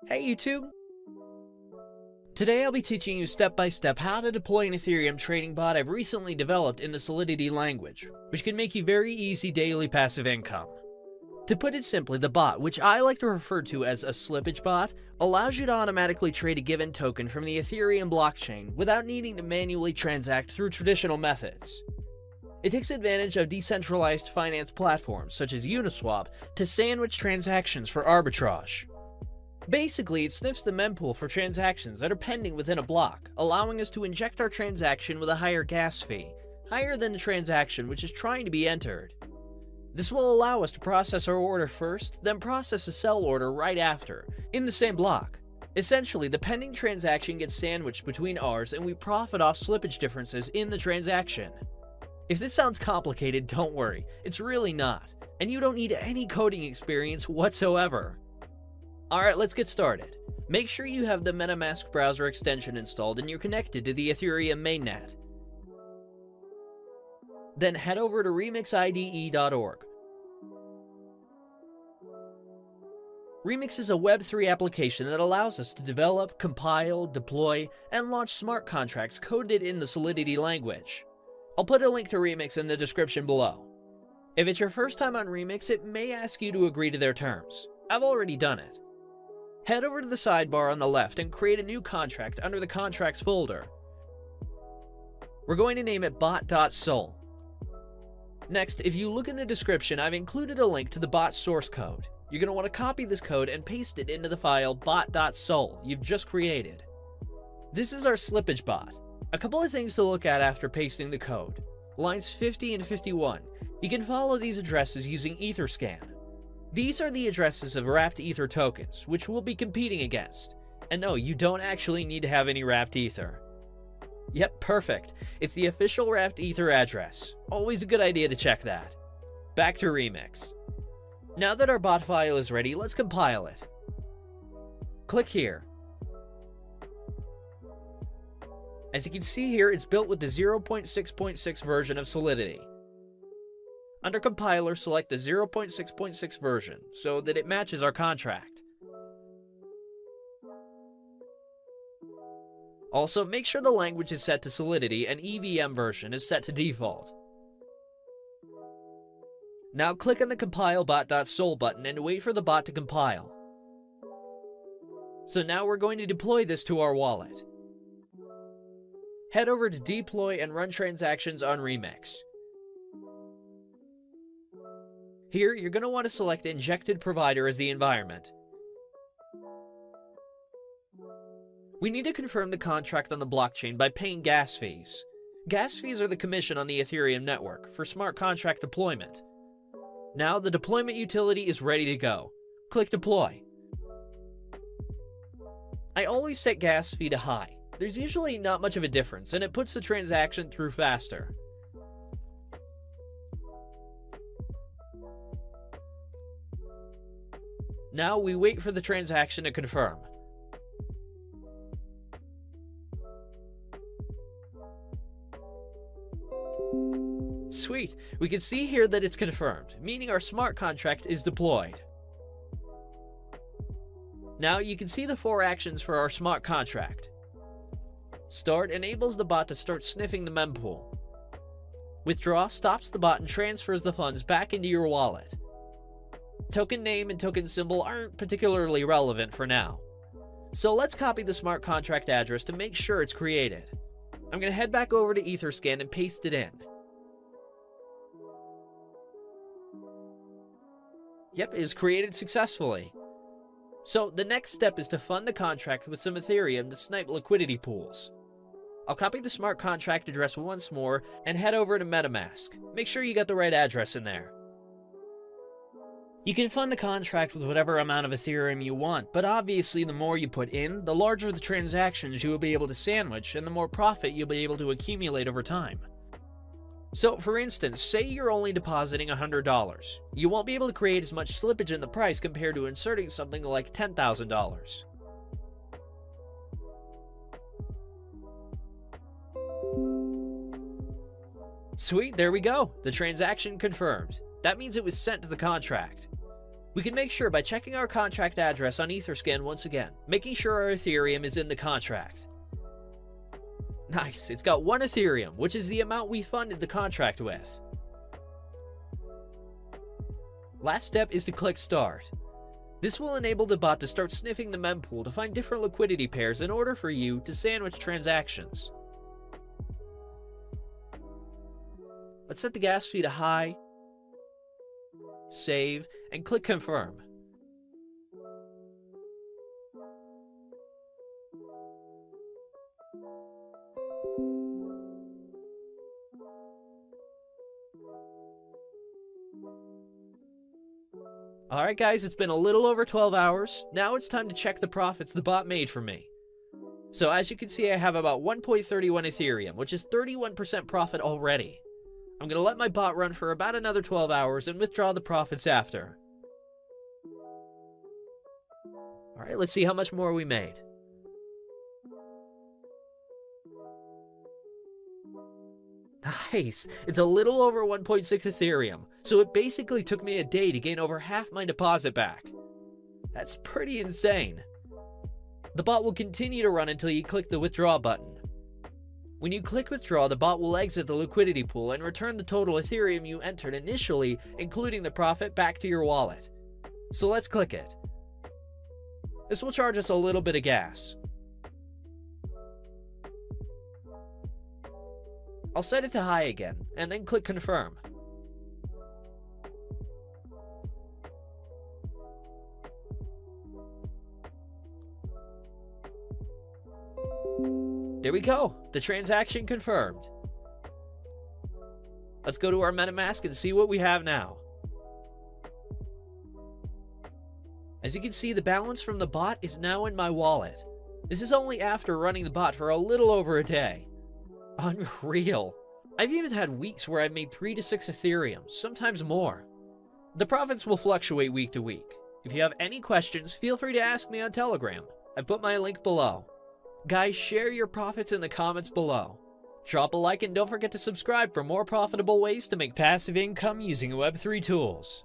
Hey YouTube! Today I'll be teaching you step by step how to deploy an Ethereum trading bot I've recently developed in the Solidity language, which can make you very easy daily passive income. To put it simply, the bot, which I like to refer to as a slippage bot, allows you to automatically trade a given token from the Ethereum blockchain without needing to manually transact through traditional methods. It takes advantage of decentralized finance platforms such as Uniswap to sandwich transactions for arbitrage. Basically, it sniffs the mempool for transactions that are pending within a block, allowing us to inject our transaction with a higher gas fee, higher than the transaction which is trying to be entered. This will allow us to process our order first, then process a sell order right after, in the same block. Essentially, the pending transaction gets sandwiched between ours and we profit off slippage differences in the transaction. If this sounds complicated, don't worry, it's really not, and you don't need any coding experience whatsoever. Alright, let's get started. Make sure you have the MetaMask browser extension installed and you're connected to the Ethereum mainnet. Then head over to remixide.org. Remix is a Web3 application that allows us to develop, compile, deploy, and launch smart contracts coded in the Solidity language. I'll put a link to Remix in the description below. If it's your first time on Remix, it may ask you to agree to their terms. I've already done it. Head over to the sidebar on the left and create a new contract under the Contracts folder. We're going to name it Bot.sol. Next, if you look in the description, I've included a link to the bot source code. You're going to want to copy this code and paste it into the file Bot.sol you've just created. This is our slippage bot. A couple of things to look at after pasting the code. Lines 50 and 51. You can follow these addresses using Etherscan. These are the addresses of wrapped Ether tokens, which we'll be competing against. And no, you don't actually need to have any wrapped Ether. Yep, perfect. It's the official wrapped Ether address. Always a good idea to check that. Back to Remix. Now that our bot file is ready, let's compile it. Click here. As you can see here, it's built with the 0.6.6 version of Solidity. Under Compiler, select the 0.6.6 version so that it matches our contract. Also, make sure the language is set to Solidity and EVM version is set to default. Now click on the Compile Bot.sol button and wait for the bot to compile. So now we're going to deploy this to our wallet. Head over to Deploy and run transactions on Remix. Here, you're going to want to select Injected Provider as the environment. We need to confirm the contract on the blockchain by paying gas fees. Gas fees are the commission on the Ethereum network for smart contract deployment. Now, the deployment utility is ready to go. Click Deploy. I always set gas fee to high. There's usually not much of a difference, and it puts the transaction through faster. Now we wait for the transaction to confirm. Sweet, we can see here that it's confirmed, meaning our smart contract is deployed. Now you can see the 4 actions for our smart contract. Start enables the bot to start sniffing the mempool. Withdraw stops the bot and transfers the funds back into your wallet. Token name and token symbol aren't particularly relevant for now. So let's copy the smart contract address to make sure it's created. I'm going to head back over to Etherscan and paste it in. Yep, it is created successfully. So the next step is to fund the contract with some Ethereum to snipe liquidity pools. I'll copy the smart contract address once more and head over to MetaMask. Make sure you got the right address in there. You can fund the contract with whatever amount of Ethereum you want, but obviously the more you put in, the larger the transactions you will be able to sandwich and the more profit you'll be able to accumulate over time. So for instance, say you're only depositing $100. You won't be able to create as much slippage in the price compared to inserting something like $10,000. Sweet, there we go. The transaction confirmed. That means it was sent to the contract. We can make sure by checking our contract address on Etherscan once again, making sure our Ethereum is in the contract. Nice, it's got 1 Ethereum, which is the amount we funded the contract with. Last step is to click Start. This will enable the bot to start sniffing the mempool to find different liquidity pairs in order for you to sandwich transactions. Let's set the gas fee to high, save, and click Confirm. Alright guys, it's been a little over 12 hours. Now it's time to check the profits the bot made for me. So as you can see, I have about 1.31 Ethereum, which is 31% profit already. I'm going to let my bot run for about another 12 hours and withdraw the profits after. Alright, let's see how much more we made. Nice! It's a little over 1.6 Ethereum, so it basically took me a day to gain over half my deposit back. That's pretty insane. The bot will continue to run until you click the withdraw button. When you click withdraw, the bot will exit the liquidity pool and return the total Ethereum you entered initially, including the profit, back to your wallet. So let's click it. This will charge us a little bit of gas. I'll set it to high again, and then click Confirm. There we go, the transaction confirmed. Let's go to our MetaMask and see what we have now. As you can see, the balance from the bot is now in my wallet. This is only after running the bot for a little over a day. Unreal. I've even had weeks where I've made 3 to 6 Ethereum, sometimes more. The profits will fluctuate week to week. If you have any questions, feel free to ask me on Telegram. I've put my link below. Guys, share your profits in the comments below. Drop a like and don't forget to subscribe for more profitable ways to make passive income using Web3 tools.